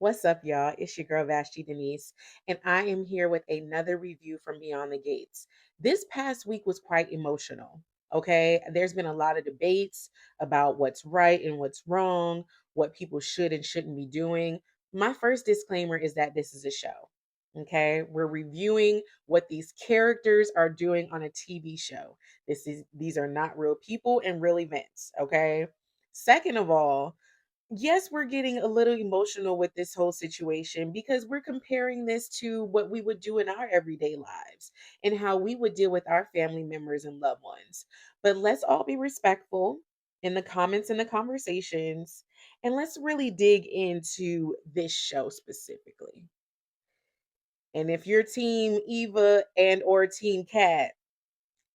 What's up, y'all? It's your girl Vashti Denise, and I am here with another review from Beyond the Gates. This past week was quite emotional. Okay, there's been a lot of debates about what's right and what's wrong, what people should and shouldn't be doing. My first disclaimer is that this is a show. Okay, we're reviewing what these characters are doing on a TV show. These are not real people and real events. Okay, second of all, yes, we're getting a little emotional with this whole situation because we're comparing this to what we would do in our everyday lives and how we would deal with our family members and loved ones. But let's all be respectful in the comments and the conversations, and let's really dig into this show specifically. And if you're team Eva and or team Cat,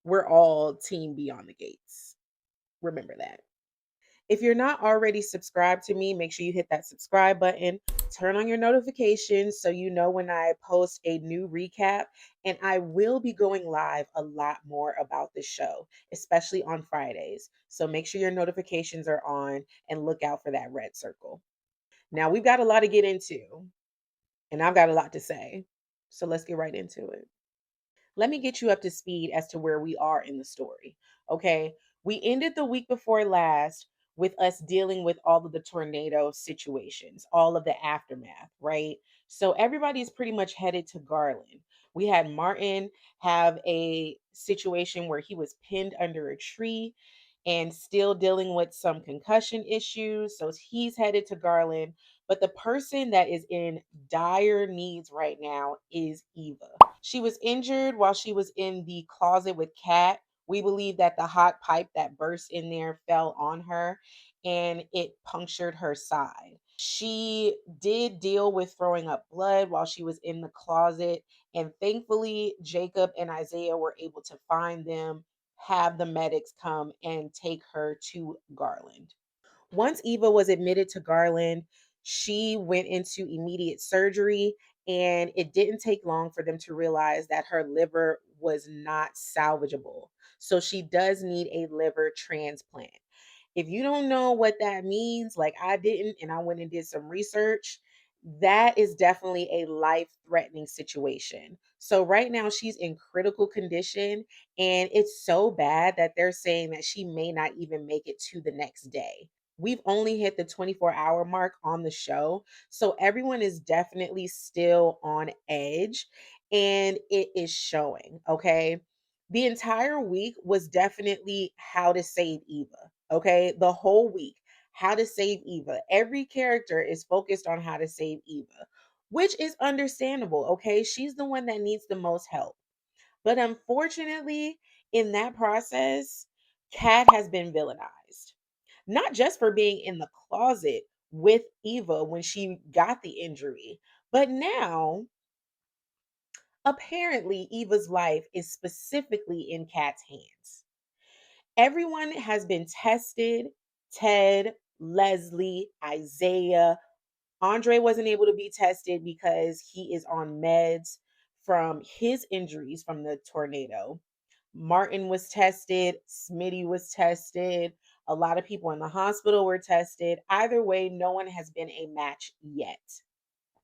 we're all team Beyond the Gates. Remember that. If you're not already subscribed to me, make sure you hit that subscribe button, turn on your notifications so you know when I post a new recap. And I will be going live a lot more about the show, especially on Fridays. So make sure your notifications are on and look out for that red circle. Now, we've got a lot to get into, and I've got a lot to say. So let's get right into it. Let me get you up to speed as to where we are in the story. Okay. We ended the week before last with us dealing with all of the tornado situations, all of the aftermath, right? So everybody's pretty much headed to Garland. We had Martin have a situation where he was pinned under a tree and still dealing with some concussion issues. So he's headed to Garland. But the person that is in dire needs right now is Eva. She was injured while she was in the closet with Kat. We believe that the hot pipe that burst in there fell on her and it punctured her side. She did deal with throwing up blood while she was in the closet. And thankfully, Jacob and Isaiah were able to find them, have the medics come and take her to Garland. Once Eva was admitted to Garland, she went into immediate surgery, and it didn't take long for them to realize that her liver was not salvageable. So she does need a liver transplant. If you don't know what that means, like I didn't, and I went and did some research, that is definitely a life threatening situation. So, right now, she's in critical condition, and it's so bad that they're saying that she may not even make it to the next day. We've only hit the 24-hour mark on the show. So, everyone is definitely still on edge, and it is showing. Okay. The entire week was definitely how to save Eva. Okay. The whole week, how to save Eva. Every character is focused on how to save Eva, which is understandable. Okay. She's the one that needs the most help. But unfortunately, in that process, Kat has been villainized. Not just for being in the closet with Eva when she got the injury, but now apparently Eva's life is specifically in Kat's hands. Everyone has been tested. Ted, Leslie, Isaiah. Andre wasn't able to be tested because he is on meds from his injuries from the tornado. Martin was tested. Smitty was tested. A lot of people in the hospital were tested. Either way, no one has been a match yet.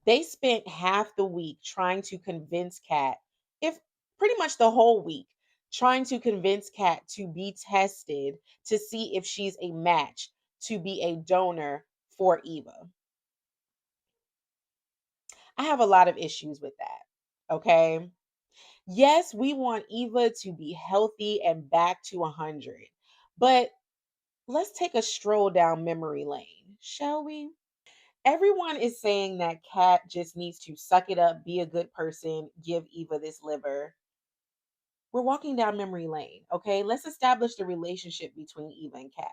They spent half the week trying to convince Kat, if pretty much the whole week, trying to convince Kat to be tested to see if she's a match to be a donor for Eva. I have a lot of issues with that. Okay. Yes, we want Eva to be healthy and back to 100. But let's take a stroll down memory lane, shall we? Everyone is saying that Kat just needs to suck it up, be a good person, give Eva this liver. We're walking down memory lane, okay? Let's establish the relationship between Eva and Kat.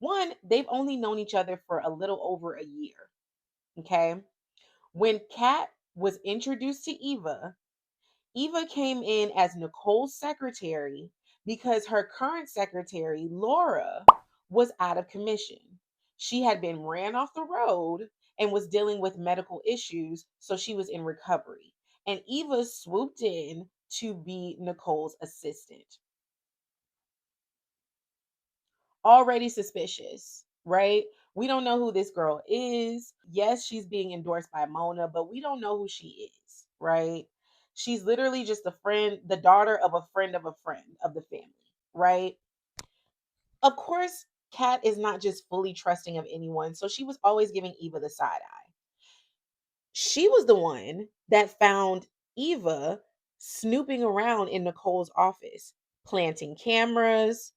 One, they've only known each other for a little over a year, okay? When Kat was introduced to Eva, Eva came in as Nicole's secretary because her current secretary, Laura, was out of commission. She had been ran off the road and was dealing with medical issues, so she was in recovery. And Eva swooped in to be Nicole's assistant. Already suspicious, right? We don't know who this girl is. Yes, she's being endorsed by Mona, but we don't know who she is, right? She's literally just a friend, the daughter of a friend of the family, right? Of course, Kat is not just fully trusting of anyone, so she was always giving Eva the side eye. She was the one that found Eva snooping around in Nicole's office, planting cameras,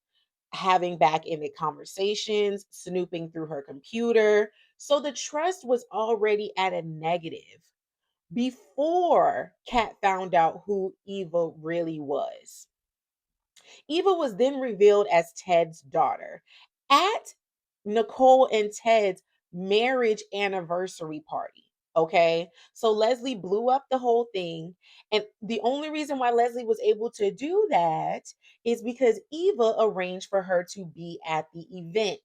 having back ended conversations, snooping through her computer. So the trust was already at a negative before Kat found out who Eva really was. Eva was then revealed as Ted's daughter at Nicole and Ted's marriage anniversary party. Okay. So Leslie blew up the whole thing. And the only reason why Leslie was able to do that is because Eva arranged for her to be at the event.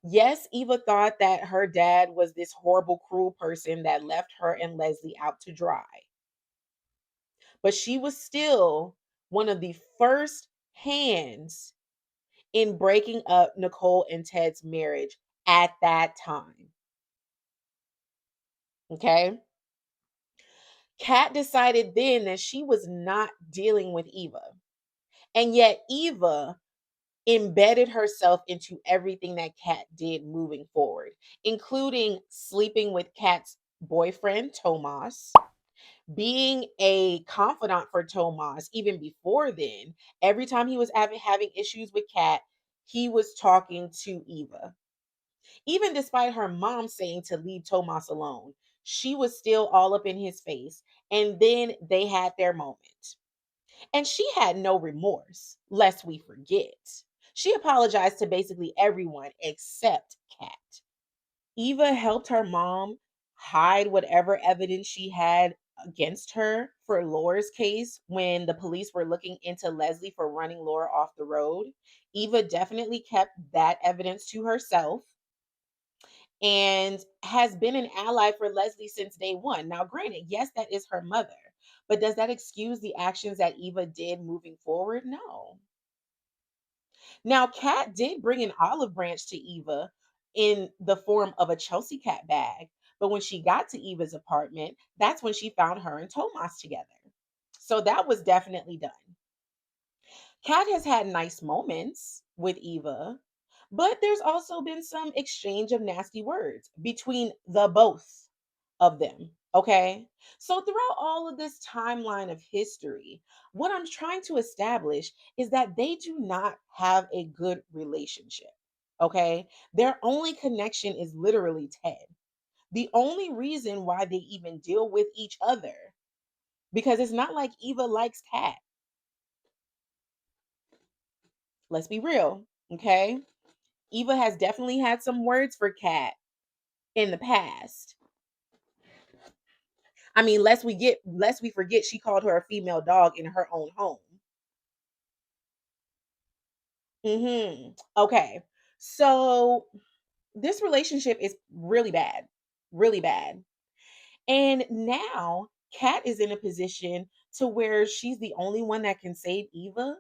Yes, Eva thought that her dad was this horrible, cruel person that left her and Leslie out to dry. But she was still one of the first hands in breaking up Nicole and Ted's marriage at that time. Okay. Kat decided then that she was not dealing with Eva. And yet Eva embedded herself into everything that Kat did moving forward, including sleeping with Kat's boyfriend, Tomas, being a confidant for Tomas even before then. Every time he was having issues with Kat, he was talking to Eva. Even despite her mom saying to leave Tomas alone, she was still all up in his face. And then they had their moment. And she had no remorse, lest we forget. She apologized to basically everyone except Kat. Eva helped her mom hide whatever evidence she had against her for Laura's case when the police were looking into Leslie for running Laura off the road. Eva definitely kept that evidence to herself and has been an ally for Leslie since day one. Now, granted, yes, that is her mother, but does that excuse the actions that Eva did moving forward? No. Now, Kat did bring an olive branch to Eva in the form of a Chelsea cat bag, but when she got to Eva's apartment, that's when she found her and Tomas together. So that was definitely done. Kat has had nice moments with Eva, but there's also been some exchange of nasty words between the both of them. Okay. So, throughout all of this timeline of history, what I'm trying to establish is that they do not have a good relationship. Okay. Their only connection is literally Ted. The only reason why they even deal with each other, because it's not like Eva likes Kat. Let's be real. Okay. Eva has definitely had some words for Kat in the past. I mean, lest we forget she called her a female dog in her own home. Okay. So this relationship is really bad. Really bad. And now Kat is in a position to where she's the only one that can save Eva,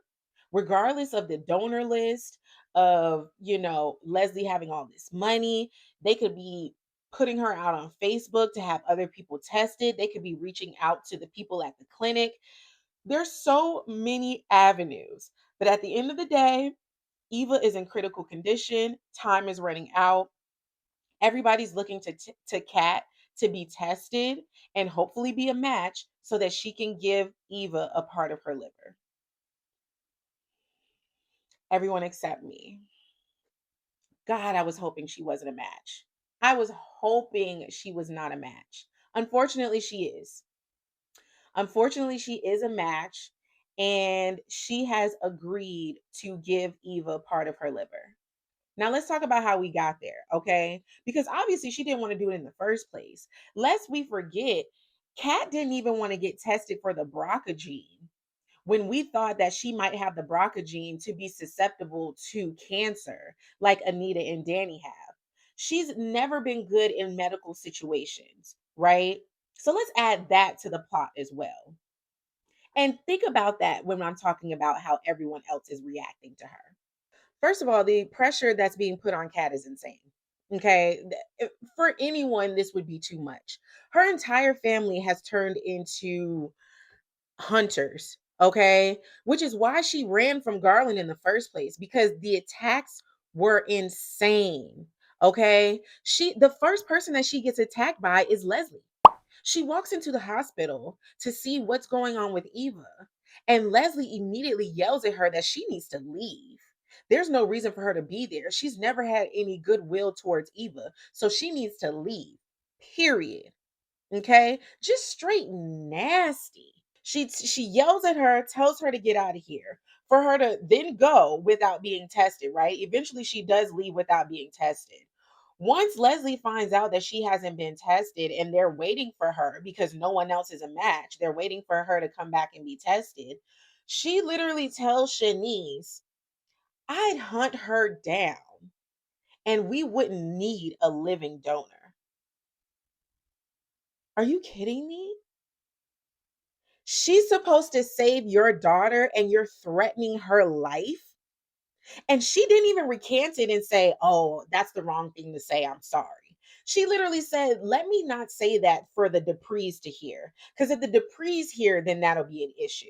regardless of the donor list, of, Leslie having all this money. They could be putting her out on Facebook to have other people tested. They could be reaching out to the people at the clinic. There's so many avenues. But at the end of the day, Eva is in critical condition. Time is running out. Everybody's looking to Kat to be tested and hopefully be a match so that she can give Eva a part of her liver. Everyone except me. God, I was hoping she wasn't a match. I was hoping she was not a match. Unfortunately, she is. Unfortunately, she is a match and she has agreed to give Eva part of her liver. Now let's talk about how we got there, okay? Because obviously she didn't want to do it in the first place. Lest we forget, Kat didn't even want to get tested for the BRCA gene when we thought that she might have the BRCA gene to be susceptible to cancer, like Anita and Danny have. She's never been good in medical situations, right? So let's add that to the plot as well. And think about that when I'm talking about how everyone else is reacting to her. First of all, the pressure that's being put on Kat is insane. Okay. For anyone, this would be too much. Her entire family has turned into hunters, okay? Which is why she ran from Garland in the first place, because the attacks were insane. Okay? The first person that she gets attacked by is Leslie. She walks into the hospital to see what's going on with Eva, and Leslie immediately yells at her that she needs to leave. There's no reason for her to be there. She's never had any goodwill towards Eva, so she needs to leave. Period. Okay? Just straight nasty. She yells at her, tells her to get out of here, for her to then go without being tested, right? Eventually she does leave without being tested. Once Leslie finds out that she hasn't been tested and they're waiting for her because no one else is a match, they're waiting for her to come back and be tested. She literally tells Shanice, I'd hunt her down and we wouldn't need a living donor. Are you kidding me? She's supposed to save your daughter and you're threatening her life? And she didn't even recant it and say, oh, that's the wrong thing to say. I'm sorry. She literally said, let me not say that for the Deprees to hear. Because if the Deprees hear, then that'll be an issue.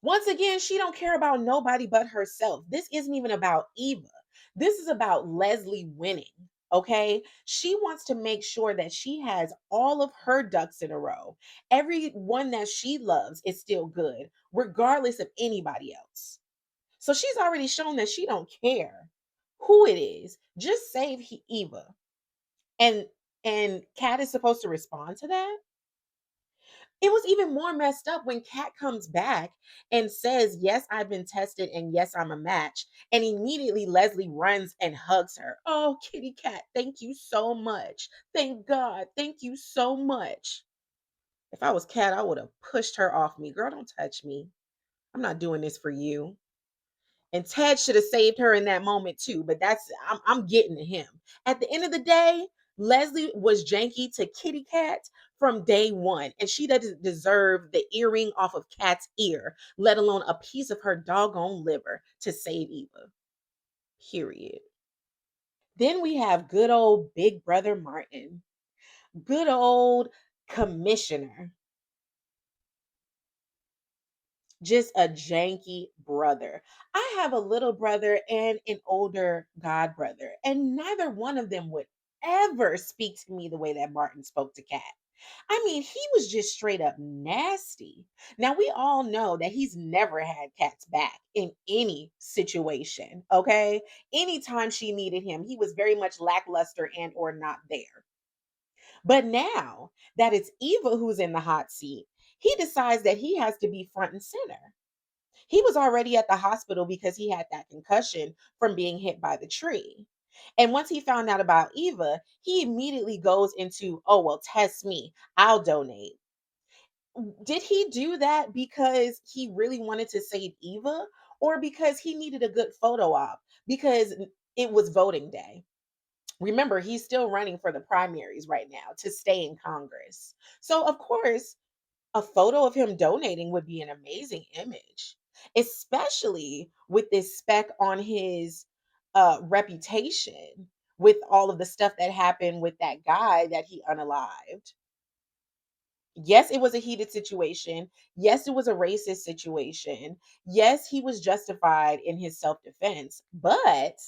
Once again, she don't care about nobody but herself. This isn't even about Eva. This is about Leslie winning. Okay? She wants to make sure that she has all of her ducks in a row. Everyone that she loves is still good, regardless of anybody else. So she's already shown that she don't care who it is. Just save Eva. And Kat is supposed to respond to that? It was even more messed up when Kat comes back and says, yes, I've been tested and yes, I'm a match. And immediately Leslie runs and hugs her. Oh, kitty cat, thank you so much. Thank God. Thank you so much. If I was Kat, I would have pushed her off me. Girl, don't touch me. I'm not doing this for you. And Ted should have saved her in that moment too, but I'm getting to him. At the end of the day, Leslie was janky to Kitty Cat from day one, and she doesn't deserve the earring off of Cat's ear, let alone a piece of her doggone liver to save Eva. Period. Then we have good old Big Brother Martin, good old commissioner, just a janky brother. I have a little brother and an older god brother, and neither one of them would ever speak to me the way that Martin spoke to Kat. I mean, he was just straight up nasty. Now, we all know that he's never had Kat's back in any situation, okay? Anytime she needed him, he was very much lackluster and or not there. But now that it's Eva who's in the hot seat, he decides that he has to be front and center. He was already at the hospital because he had that concussion from being hit by the tree. And once he found out about Eva, he immediately goes into, oh, well, test me. I'll donate. Did he do that because he really wanted to save Eva or because he needed a good photo op? Because it was voting day. Remember, he's still running for the primaries right now to stay in Congress. So, of course, a photo of him donating would be an amazing image, especially with this speck on his reputation with all of the stuff that happened with that guy that he unalived. Yes, it was a heated situation. Yes, it was a racist situation. Yes, he was justified in his self defense, but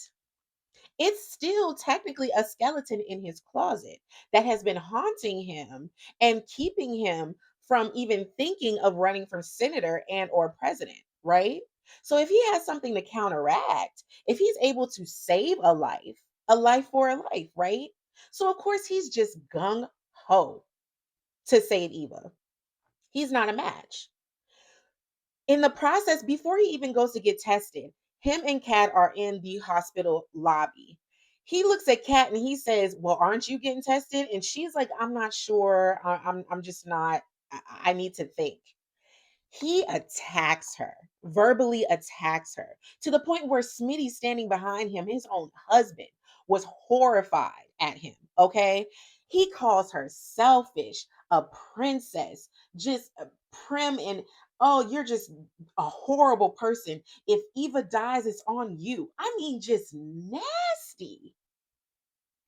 it's still technically a skeleton in his closet that has been haunting him and keeping him from even thinking of running for senator and or president, right? So if he has something to counteract, if he's able to save a life for a life, right? So of course he's just gung ho to save Eva. He's not a match. In the process, before he even goes to get tested, him and Kat are in the hospital lobby. He looks at Kat and he says, well, aren't you getting tested? And she's like, I'm not sure. I'm just not. I need to think. He attacks her, verbally attacks her, to the point where Smitty standing behind him, his own husband, was horrified at him. Okay. He calls her selfish, a princess, just prim, and oh, you're just a horrible person. If Eva dies, it's on you. I mean, just nasty.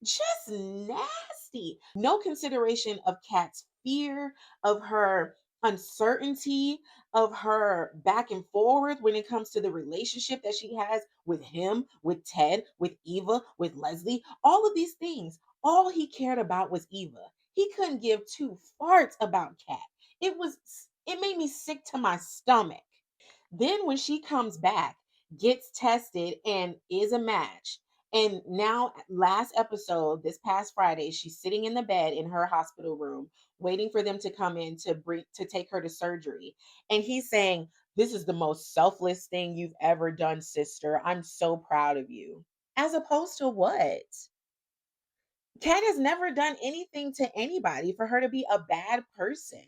Just nasty. No consideration of Kat's fear, of her uncertainty, of her back and forward when it comes to the relationship that she has with him, with Ted, with Eva, with Leslie, all of these things. All he cared about was Eva. He couldn't give two farts about Kat. It made me sick to my stomach. Then when she comes back, gets tested and is a match. And now last episode, this past Friday, she's sitting in the bed in her hospital room waiting for them to come in to take her to surgery. And he's saying, "This is the most selfless thing you've ever done, sister. I'm so proud of you." As opposed to what? Kat has never done anything to anybody for her to be a bad person.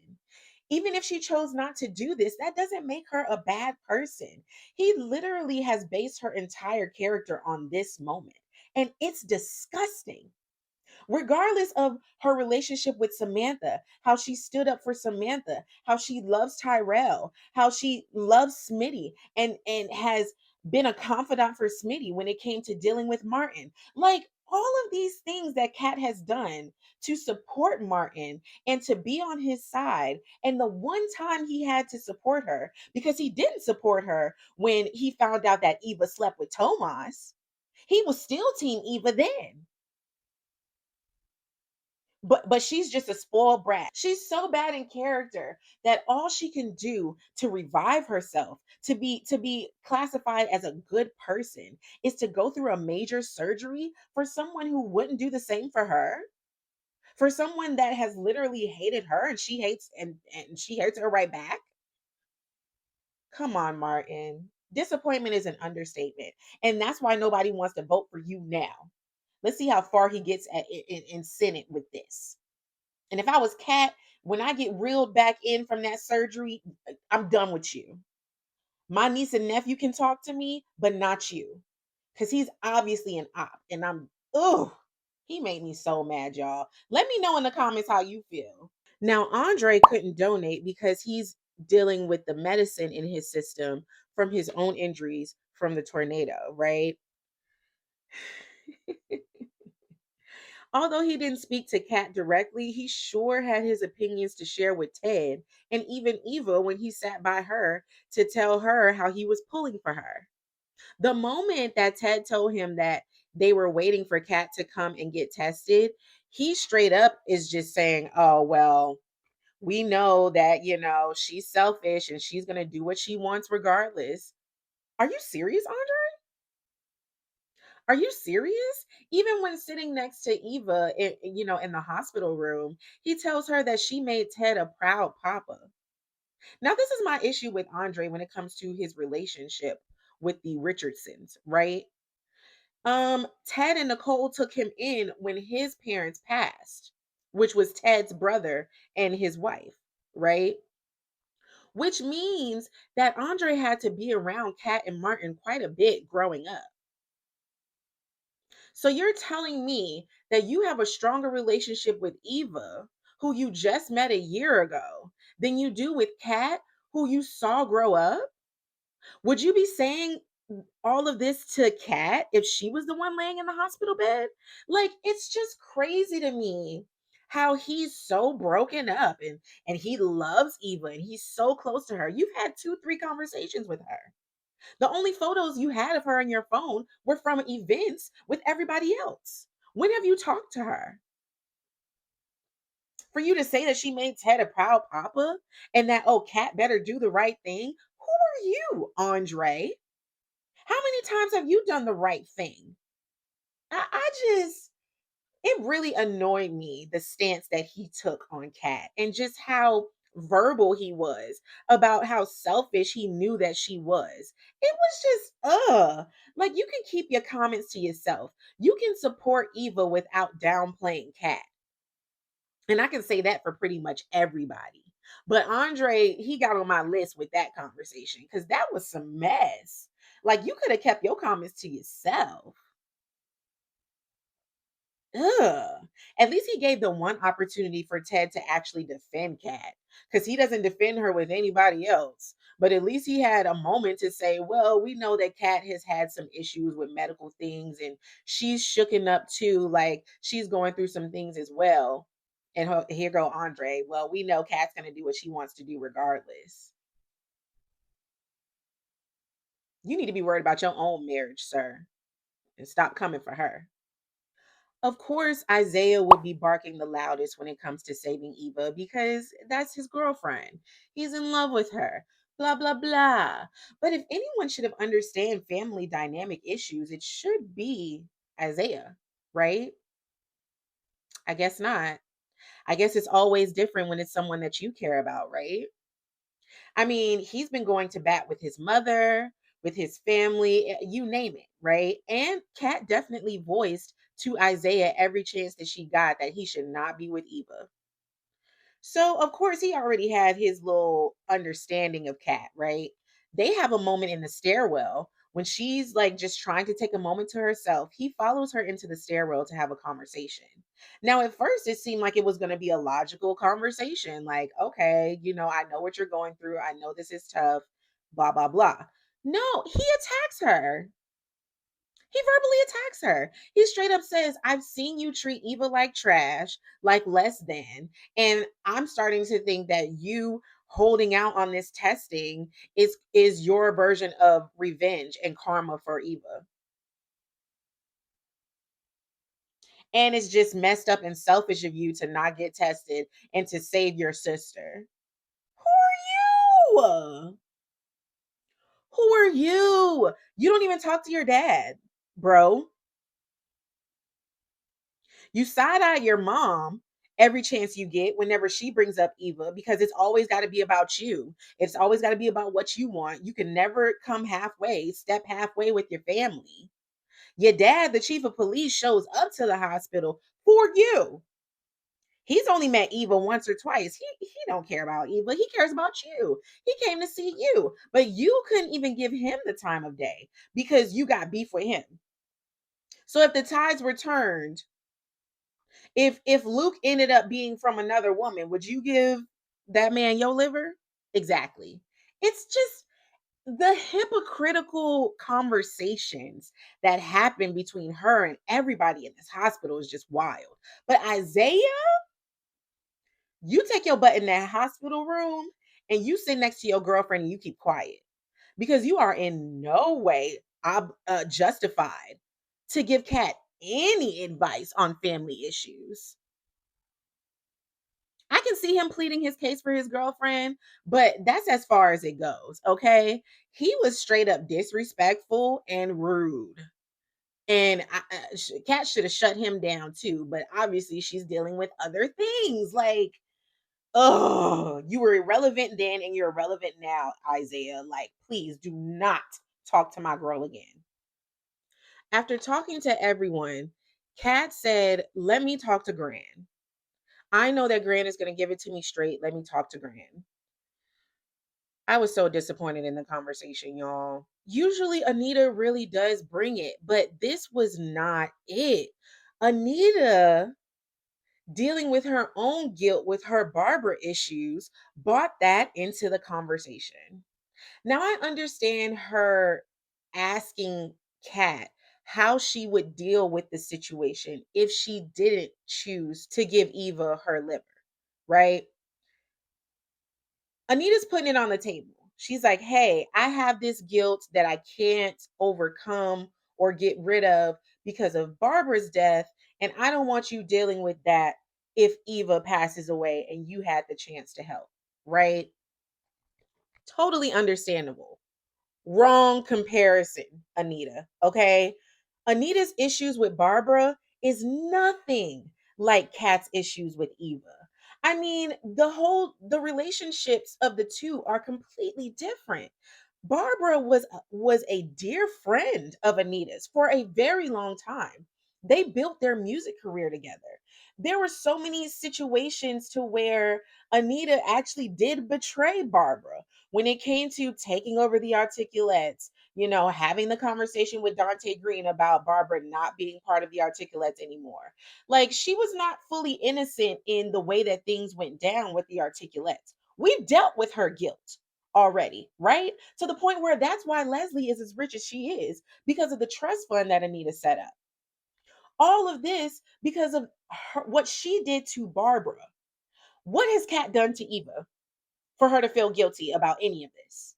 Even if she chose not to do this, that doesn't make her a bad person. He literally has based her entire character on this moment, and it's disgusting. Regardless of her relationship with Samantha, how she stood up for Samantha, how she loves Tyrell, how she loves Smitty, and has been a confidant for Smitty when it came to dealing with Martin. Like all of these things that Kat has done to support Martin and to be on his side. And the one time he had to support her, because he didn't support her when he found out that Eva slept with Tomas, he was still Team Eva then. But she's just a spoiled brat. She's so bad in character that all she can do to revive herself, to be classified as a good person, is to go through a major surgery for someone who wouldn't do the same for her, for someone that has literally hated her and she hates her right back. Come on, Martin. Disappointment is an understatement. And that's why nobody wants to vote for you now. Let's see how far he gets in Senate with this. And if I was Kat, when I get reeled back in from that surgery, I'm done with you. My niece and nephew can talk to me, but not you. Because he's obviously an op. And he made me so mad, y'all. Let me know in the comments how you feel. Now, Andre couldn't donate because he's dealing with the medicine in his system from his own injuries from the tornado, right? Although he didn't speak to Kat directly, he sure had his opinions to share with Ted and even Eva when he sat by her to tell her how he was pulling for her. The moment that Ted told him that they were waiting for Kat to come and get tested, he straight up is just saying, "Oh, well, we know that, she's selfish and she's going to do what she wants regardless." Are you serious, Andre? Are you serious? Even when sitting next to Eva, in the hospital room, he tells her that she made Ted a proud papa. Now, this is my issue with Andre when it comes to his relationship with the Richardsons, right? Ted and Nicole took him in when his parents passed, which was Ted's brother and his wife, right? Which means that Andre had to be around Kat and Martin quite a bit growing up. So you're telling me that you have a stronger relationship with Eva, who you just met a year ago, than you do with Kat, who you saw grow up? Would you be saying all of this to Kat if she was the one laying in the hospital bed? Like, it's just crazy to me how he's so broken up and he loves Eva and he's so close to her. You've had 2, 3 conversations with her. The only photos you had of her on your phone were from events with everybody else. When have you talked to her? For you to say that she made Ted a proud papa and that, oh, Kat better do the right thing. Who are you, Andre? How many times have you done the right thing? It really annoyed me the stance that he took on Kat and just how verbal he was about how selfish he knew that she was. It was just like, you can keep your comments to yourself. You can support Eva without downplaying Kat. And I can say that for pretty much everybody. But Andre, he got on my list with that conversation because that was some mess. Like, you could have kept your comments to yourself. Ugh. At least he gave the one opportunity for Ted to actually defend Kat, because he doesn't defend her with anybody else. But at least he had a moment to say, well, we know that Kat has had some issues with medical things and she's shooken up too. Like she's going through some things as well. And here go Andre. Well, we know Kat's going to do what she wants to do regardless. You need to be worried about your own marriage, sir, and stop coming for her. Of course, Isaiah would be barking the loudest when it comes to saving Eva because that's his girlfriend. He's in love with her. Blah, blah, blah. But if anyone should have understand family dynamic issues, it should be Isaiah, right? I guess not. I guess it's always different when it's someone that you care about, right? I mean, he's been going to bat with his mother, with his family, you name it, right? And Kat definitely voiced to Isaiah every chance that she got that he should not be with Eva. So, of course, he already had his little understanding of Kat, right? They have a moment in the stairwell when she's like just trying to take a moment to herself. He follows her into the stairwell to have a conversation. Now, at first, it seemed like it was going to be a logical conversation. Like, okay, I know what you're going through. I know this is tough, blah, blah, blah. No, he attacks her. He verbally attacks her. He straight up says, I've seen you treat Eva like trash, like less than. And I'm starting to think that you holding out on this testing is your version of revenge and karma for Eva. And it's just messed up and selfish of you to not get tested and to save your sister. Who are you? Who are you? You don't even talk to your dad, bro. You side eye your mom every chance you get whenever she brings up Eva because it's always got to be about you. It's always got to be about what you want. You can never come halfway, step halfway with your family. Your dad, the chief of police, shows up to the hospital for you. He's only met Eva once or twice. He don't care about Eva. He cares about you. He came to see you, but you couldn't even give him the time of day because you got beef with him. So if the tides were turned, if Luke ended up being from another woman, would you give that man your liver? Exactly. It's just the hypocritical conversations that happen between her and everybody in this hospital is just wild. But Isaiah, you take your butt in that hospital room and you sit next to your girlfriend and you keep quiet because you are in no way justified to give Kat any advice on family issues. I can see him pleading his case for his girlfriend, but that's as far as it goes, okay? He was straight up disrespectful and rude. And Kat should have shut him down too, but obviously she's dealing with other things. Like, oh, you were irrelevant then and you're irrelevant now, Isaiah. Like, please do not talk to my girl again. After talking to everyone, Kat said, let me talk to Gran. I know that Gran is going to give it to me straight. Let me talk to Gran. I was so disappointed in the conversation, y'all. Usually Anita really does bring it, but this was not it. Anita, dealing with her own guilt with her Barbara issues, brought that into the conversation. Now I understand her asking Kat how she would deal with the situation if she didn't choose to give Eva her liver, right? Anita's putting it on the table. She's like, hey, I have this guilt that I can't overcome or get rid of because of Barbara's death. And I don't want you dealing with that if Eva passes away and you had the chance to help, right? Totally understandable. Wrong comparison, Anita. Okay. Anita's issues with Barbara is nothing like Kat's issues with Eva. I mean, the relationships of the two are completely different. Barbara was a dear friend of Anita's for a very long time. They built their music career together. There were so many situations to where Anita actually did betray Barbara when it came to taking over the articulates, having the conversation with Dante Green about Barbara not being part of the Articulates anymore. Like, she was not fully innocent in the way that things went down with the Articulates. We've dealt with her guilt already, right? To the point where that's why Leslie is as rich as she is, because of the trust fund that Anita set up. All of this because of what she did to Barbara. What has Kat done to Eva for her to feel guilty about any of this?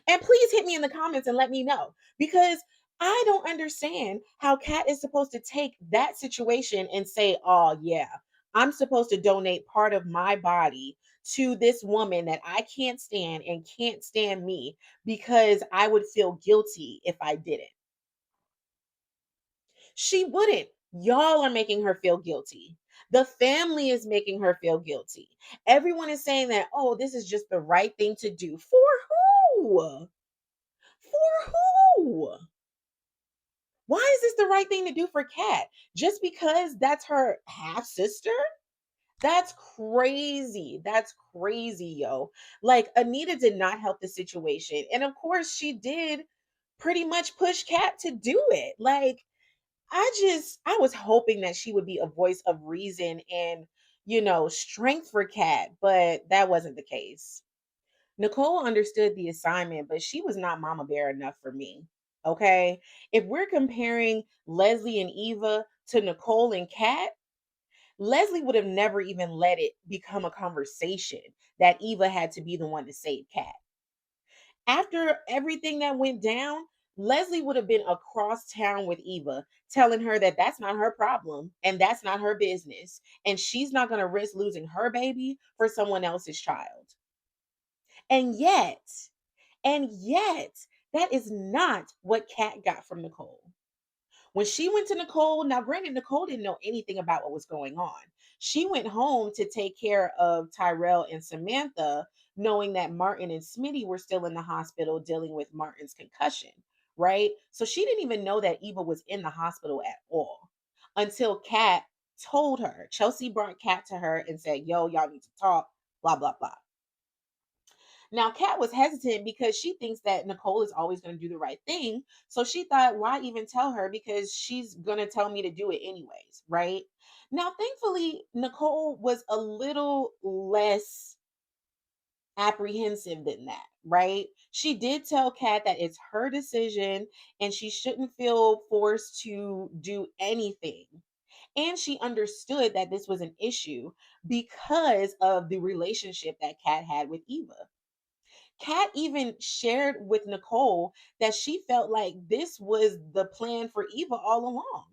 And please hit me in the comments and let me know, because I don't understand how Kat is supposed to take that situation and say, oh, yeah, I'm supposed to donate part of my body to this woman that I can't stand and can't stand me because I would feel guilty if I didn't. She wouldn't. Y'all are making her feel guilty. The family is making her feel guilty. Everyone is saying that, oh, this is just the right thing to do. For who? For who? Why is this the right thing to do for Kat? Just because that's her half sister? That's crazy. That's crazy, yo. Like, Anita did not help the situation. And of course, she did pretty much push Kat to do it. Like, I was hoping that she would be a voice of reason and, strength for Kat, but that wasn't the case. Nicole understood the assignment, but she was not mama bear enough for me. Okay? If we're comparing Leslie and Eva to Nicole and Kat, Leslie would have never even let it become a conversation that Eva had to be the one to save Kat. After everything that went down, Leslie would have been across town with Eva, telling her that that's not her problem and that's not her business. And she's not going to risk losing her baby for someone else's child. And yet, and yet, that is not what Kat got from Nicole. When she went to Nicole, now granted, Nicole didn't know anything about what was going on. She went home to take care of Tyrell and Samantha, knowing that Martin and Smitty were still in the hospital dealing with Martin's concussion, right? So she didn't even know that Eva was in the hospital at all until Kat told her. Chelsea brought Kat to her and said, yo, y'all need to talk, blah, blah, blah. Now, Kat was hesitant because she thinks that Nicole is always going to do the right thing. So she thought, why even tell her? Because she's going to tell me to do it anyways, right? Now, thankfully, Nicole was a little less apprehensive than that, right? She did tell Kat that it's her decision and she shouldn't feel forced to do anything. And she understood that this was an issue because of the relationship that Kat had with Eva. Kat even shared with Nicole that she felt like this was the plan for Eva all along.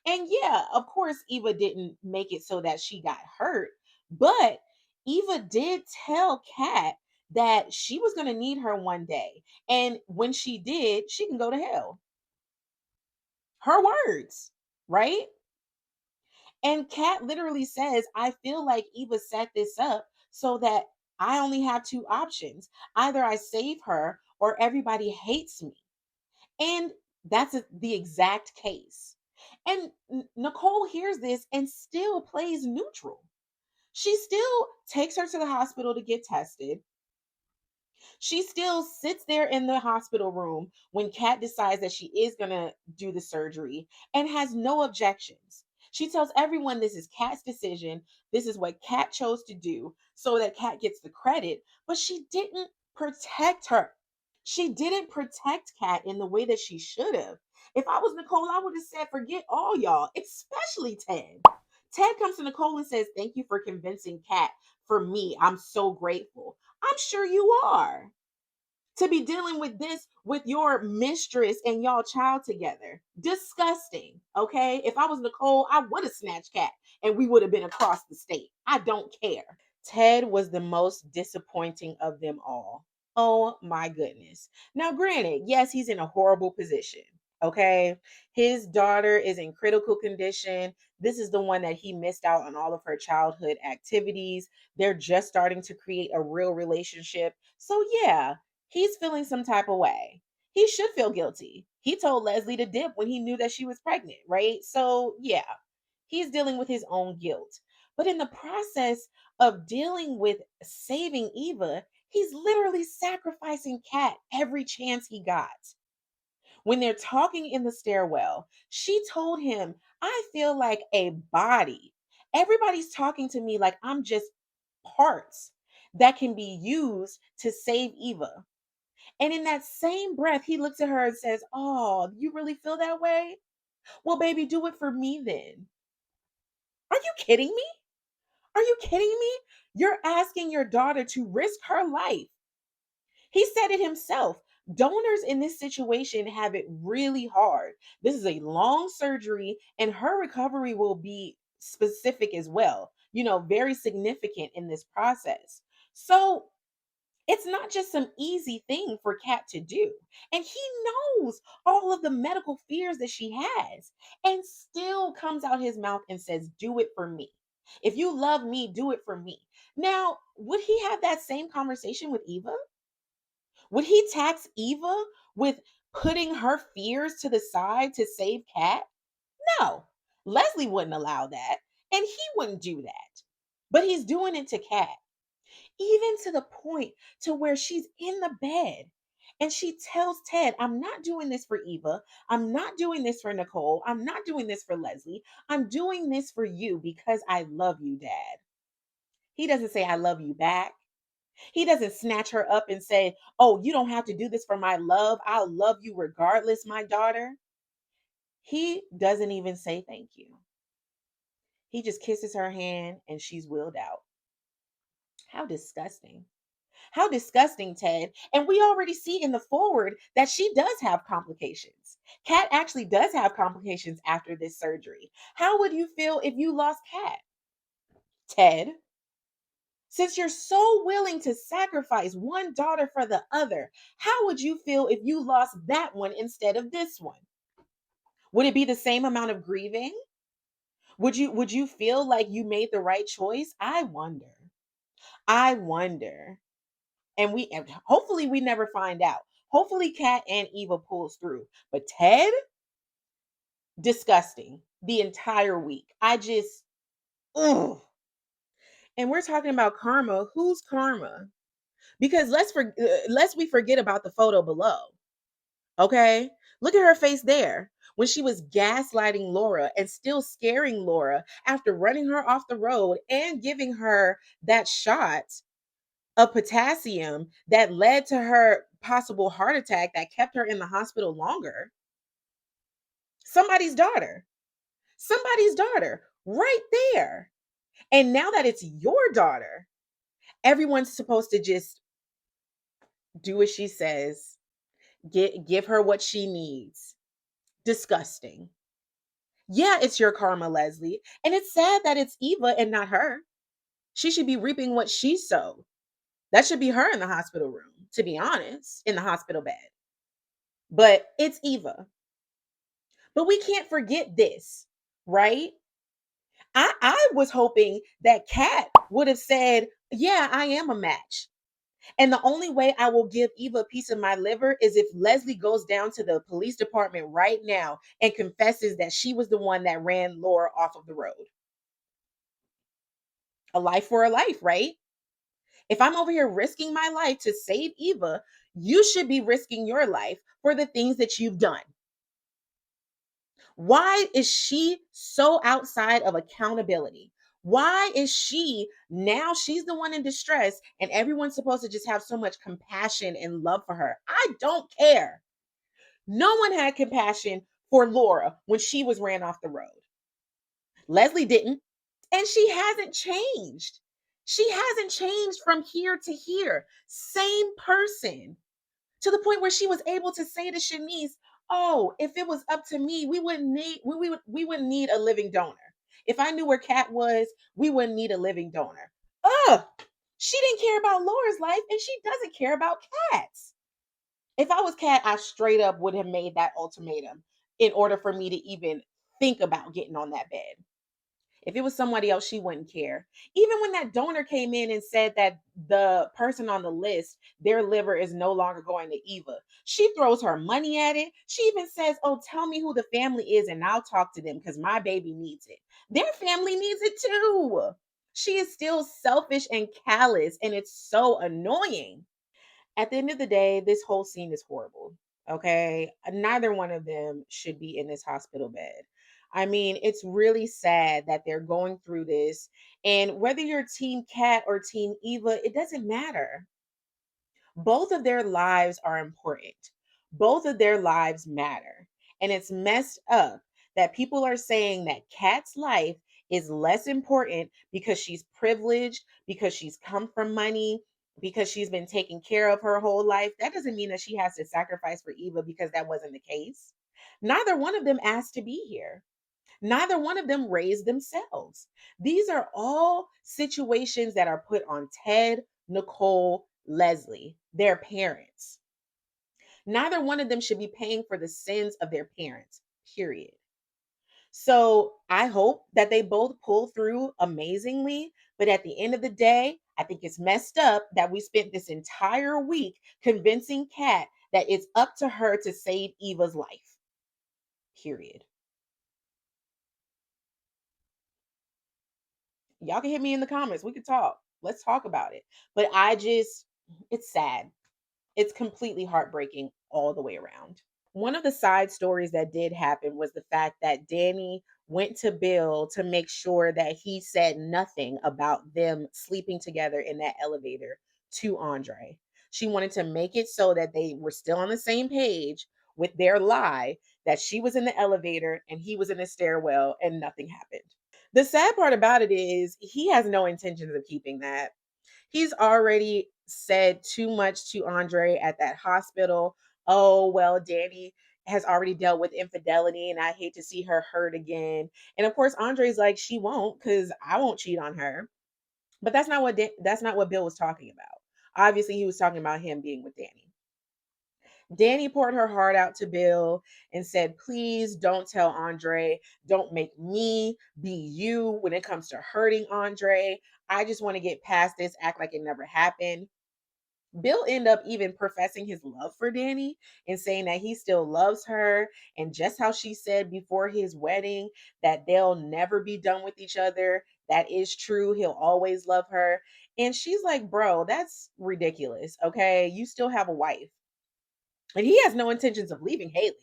And yeah, of course, Eva didn't make it so that she got hurt, but Eva did tell Kat that she was going to need her one day. And when she did, she can go to hell. Her words, right? And Kat literally says, I feel like Eva set this up so that I only have two options. Either I save her or everybody hates me. And that's the exact case. And Nicole hears this and still plays neutral. She still takes her to the hospital to get tested. She still sits there in the hospital room when Kat decides that she is going to do the surgery and has no objections. She tells everyone this is Kat's decision. This is what Kat chose to do so that Kat gets the credit, but she didn't protect her. She didn't protect Kat in the way that she should have. If I was Nicole, I would have said, forget all y'all, especially Ted. Ted comes to Nicole and says, thank you for convincing Kat for me. I'm so grateful. I'm sure you are. To be dealing with this with your mistress and y'all child together. Disgusting. Okay. If I was Nicole, I would have snatched Kat and we would have been across the state. I don't care. Ted was the most disappointing of them all. Oh my goodness. Now, granted, yes, he's in a horrible position. Okay. His daughter is in critical condition. This is the one that he missed out on all of her childhood activities. They're just starting to create a real relationship. So, yeah, he's feeling some type of way. He should feel guilty. He told Leslie to dip when he knew that she was pregnant, right? So, yeah, he's dealing with his own guilt. But in the process of dealing with saving Eva, He's literally sacrificing Kat every chance he got. When they're talking in the stairwell, she told him, I feel like a body. Everybody's talking to me like I'm just parts that can be used to save Eva. And in that same breath, he looks at her and says, oh, you really feel that way? Well, baby, do it for me then. Are you kidding me? Are you kidding me? You're asking your daughter to risk her life. He said it himself. Donors in this situation have it really hard. This is a long surgery, and her recovery will be specific as well, very significant in this process. So it's not just some easy thing for Kat to do. And he knows all of the medical fears that she has and still comes out his mouth and says, do it for me. If you love me, do it for me. Now, would he have that same conversation with Eva? Would he tax Eva with putting her fears to the side to save Kat? No. Leslie wouldn't allow that, and he wouldn't do that. But he's doing it to Kat, even to the point to where she's in the bed and she tells Ted, I'm not doing this for Eva. I'm not doing this for Nicole. I'm not doing this for Leslie. I'm doing this for you because I love you, Dad. He doesn't say, I love you back. He doesn't snatch her up and say, oh, you don't have to do this for my love. I'll love you regardless, my daughter. He doesn't even say thank you. He just kisses her hand and she's wheeled out. How disgusting. How disgusting, Ted. And we already see in the forward that she does have complications. Kat actually does have complications after this surgery. How would you feel if you lost Kat? Ted, since you're so willing to sacrifice one daughter for the other, how would you feel if you lost that one instead of this one? Would it be the same amount of grieving? Would you feel like you made the right choice? I wonder. I wonder. And hopefully we never find out. Hopefully Kat and Eva pulls through. But Ted, disgusting the entire week. Ugh. And we're talking about karma. Who's karma? Because lest we forget about the photo below. Okay? Look at her face there when she was gaslighting Laura and still scaring Laura after running her off the road and giving her that shot of potassium that led to her possible heart attack that kept her in the hospital longer. Somebody's daughter. Somebody's daughter right there. And now that it's your daughter, everyone's supposed to just do what she says, give her what she needs. Disgusting. Yeah, it's your karma, Leslie. And it's sad that it's Eva and not her. She should be reaping what she sowed. That should be her in the hospital room, to be honest, in the hospital bed. But it's Eva. But we can't forget this, right? I was hoping that Kat would have said, yeah, I am a match. And the only way I will give Eva a piece of my liver is if Leslie goes down to the police department right now and confesses that she was the one that ran Laura off of the road. A life for a life, right? If I'm over here risking my life to save Eva, you should be risking your life for the things that you've done. Why is she so outside of accountability? Why is she's the one in distress and everyone's supposed to just have so much compassion and love for her? I don't care. No one had compassion for Laura when she was ran off the road. Leslie didn't. And she hasn't changed. She hasn't changed from here to here. Same person. To the point where she was able to say to Shanice, oh, if it was up to me, we wouldn't need a living donor. If I knew where Kat was, we wouldn't need a living donor. Ugh, she didn't care about Laura's life and she doesn't care about Kat's. If I was Kat, I straight up would have made that ultimatum in order for me to even think about getting on that bed. If it was somebody else, she wouldn't care. Even when that donor came in and said that the person on the list, their liver is no longer going to Eva, she throws her money at it. She even says, oh, tell me who the family is and I'll talk to them because my baby needs it. Their family needs it too. She is still selfish and callous, and it's so annoying. At the end of the day, this whole scene is horrible. Okay. Neither one of them should be in this hospital bed. I mean, it's really sad that they're going through this. And whether you're Team Cat or Team Eva, it doesn't matter. Both of their lives are important. Both of their lives matter. And it's messed up that people are saying that Kat's life is less important because she's privileged, because she's come from money, because she's been taken care of her whole life. That doesn't mean that she has to sacrifice for Eva because that wasn't the case. Neither one of them asked to be here. Neither one of them raised themselves. These are all situations that are put on Ted, Nicole, Leslie, their parents. Neither one of them should be paying for the sins of their parents, period. So I hope that they both pull through amazingly. But at the end of the day, I think it's messed up that we spent this entire week convincing Kat that it's up to her to save Eva's life, period. Y'all can hit me in the comments. We could talk. Let's talk about it. But it's sad. It's completely heartbreaking all the way around. One of the side stories that did happen was the fact that Danny went to Bill to make sure that he said nothing about them sleeping together in that elevator to Andre. She wanted to make it so that they were still on the same page with their lie that she was in the elevator and he was in the stairwell and nothing happened. The sad part about it is he has no intentions of keeping that. He's already said too much to Andre at that hospital. Oh, well, Danny has already dealt with infidelity and I hate to see her hurt again. And of course, Andre's like, she won't because I won't cheat on her. But that's not what Bill was talking about. Obviously, he was talking about him being with Danny. Danny poured her heart out to Bill and said, please don't tell Andre. Don't make me be you when it comes to hurting Andre. I just want to get past this, act like it never happened. Bill ended up even professing his love for Danny and saying that he still loves her. And just how she said before his wedding that they'll never be done with each other. That is true. He'll always love her. And she's like, bro, that's ridiculous. Okay. You still have a wife. And he has no intentions of leaving Haley.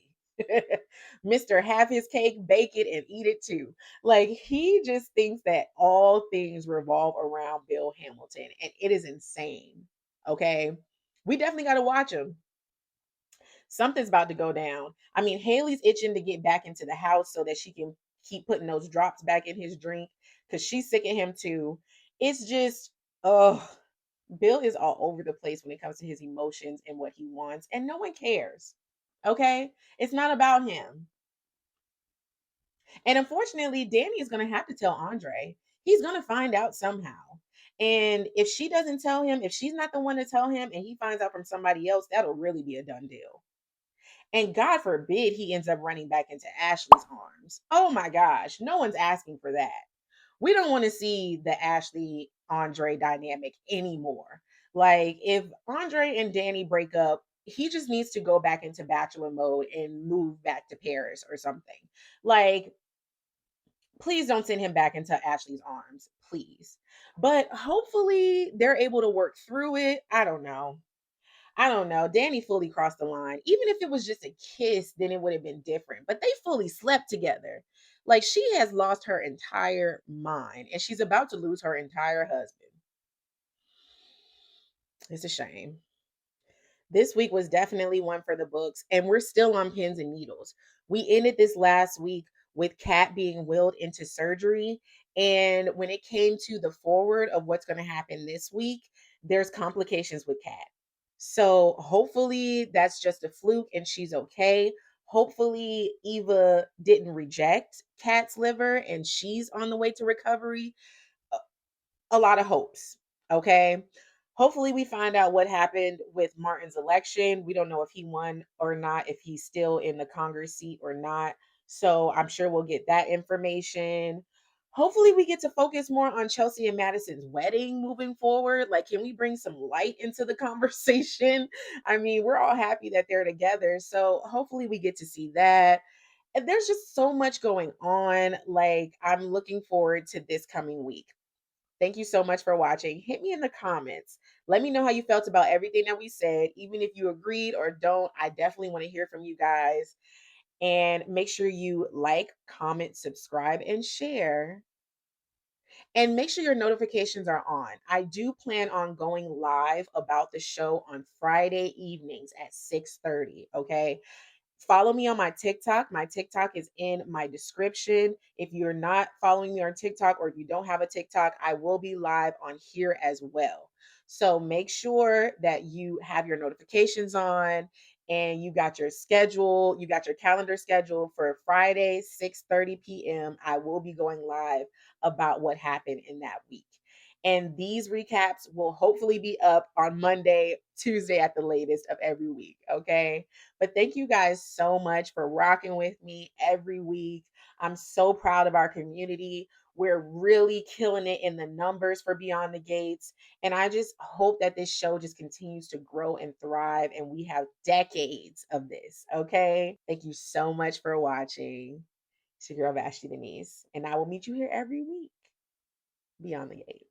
Mr. Have his cake, bake it, and eat it too. Like he just thinks that all things revolve around Bill Hamilton, and it is insane. Okay. We definitely got to watch him. Something's about to go down. I mean, Haley's itching to get back into the house so that she can keep putting those drops back in his drink because she's sick of him too. It's just, oh, Bill is all over the place when it comes to his emotions and what he wants, and no one cares. Okay? It's not about him. And unfortunately, Danny is going to have to tell Andre. He's going to find out somehow. And if she doesn't tell him, if she's not the one to tell him and he finds out from somebody else, that'll really be a done deal. And God forbid he ends up running back into Ashley's arms. Oh my gosh, no one's asking for that. We don't want to see the Ashley Andre dynamic anymore. Like, if Andre and Danny break up, he just needs to go back into bachelor mode and move back to Paris or something. Like, please don't send him back into Ashley's arms, please. But hopefully they're able to work through it. I don't know. I don't know. Danny fully crossed the line. Even if it was just a kiss, then it would have been different. But they fully slept together. Like she has lost her entire mind and she's about to lose her entire husband. It's a shame. This week was definitely one for the books, and we're still on pins and needles. We ended this last week with Kat being willed into surgery. And when it came to the forward of what's going to happen this week, there's complications with Kat. So hopefully that's just a fluke and she's okay. Hopefully Eva didn't reject Kat's liver and she's on the way to recovery. A lot of hopes. Okay. Hopefully, we find out what happened with Martin's election. We don't know if he won or not, if he's still in the Congress seat or not. So I'm sure we'll get that information. Hopefully, we get to focus more on Chelsea and Madison's wedding moving forward. Like, can we bring some light into the conversation? I mean, we're all happy that they're together. So hopefully, we get to see that. And there's just so much going on. Like, I'm looking forward to this coming week. Thank you so much for watching. Hit me in the comments. Let me know how you felt about everything that we said. Even if you agreed or don't, I definitely want to hear from you guys. And make sure you like, comment, subscribe, and share. And make sure your notifications are on. I do plan on going live about the show on Friday evenings at 6:30. Okay. Follow me on my TikTok. My TikTok is in my description. If you're not following me on TikTok or if you don't have a TikTok, I will be live on here as well. So make sure that you have your notifications on and you got your schedule, you got your calendar scheduled for Friday, 6:30 p.m. I will be going live about what happened in that week. And these recaps will hopefully be up on Monday, Tuesday at the latest of every week. Okay. But thank you guys so much for rocking with me every week. I'm so proud of our community. We're really killing it in the numbers for Beyond the Gates. And I just hope that this show just continues to grow and thrive and we have decades of this. Okay. Thank you so much for watching. It's your girl, Vashti Denise. And I will meet you here every week. Beyond the Gates.